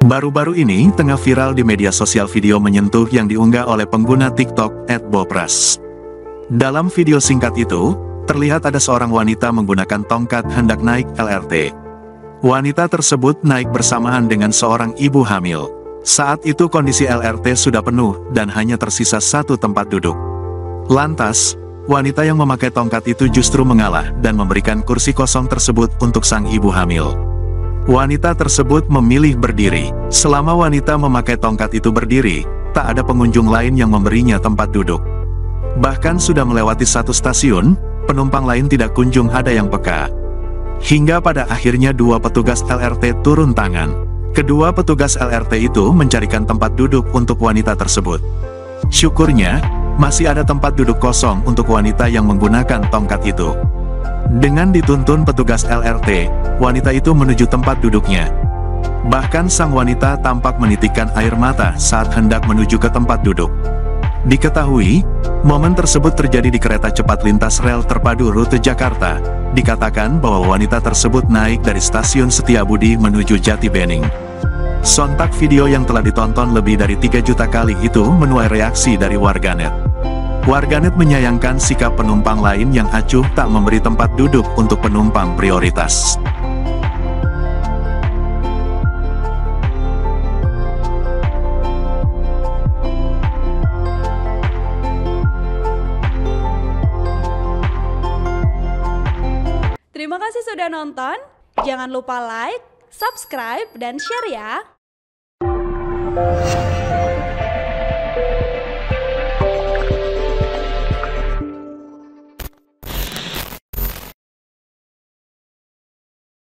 Baru-baru ini tengah viral di media sosial video menyentuh yang diunggah oleh pengguna TikTok @bopras. Dalam video singkat itu, terlihat ada seorang wanita menggunakan tongkat hendak naik LRT. Wanita tersebut naik bersamaan dengan seorang ibu hamil. Saat itu kondisi LRT sudah penuh dan hanya tersisa satu tempat duduk. Lantas, wanita yang memakai tongkat itu justru mengalah dan memberikan kursi kosong tersebut untuk sang ibu hamil. Wanita tersebut memilih berdiri. Selama wanita memakai tongkat itu berdiri, tak ada pengunjung lain yang memberinya tempat duduk. Bahkan sudah melewati satu stasiun, penumpang lain tidak kunjung ada yang peka. Hingga pada akhirnya dua petugas LRT turun tangan. Kedua petugas LRT itu mencarikan tempat duduk untuk wanita tersebut. Syukurnya, masih ada tempat duduk kosong untuk wanita yang menggunakan tongkat itu. Dengan dituntun petugas LRT, wanita itu menuju tempat duduknya. Bahkan sang wanita tampak menitikkan air mata saat hendak menuju ke tempat duduk. Diketahui, momen tersebut terjadi di kereta cepat lintas rel terpadu rute Jakarta. Dikatakan bahwa wanita tersebut naik dari stasiun Setiabudi menuju Jatibening. Sontak video yang telah ditonton lebih dari 3 juta kali itu menuai reaksi dari warganet. Warganet menyayangkan sikap penumpang lain yang acuh tak memberi tempat duduk untuk penumpang prioritas. Terima kasih sudah nonton. Jangan lupa like, subscribe, dan share ya.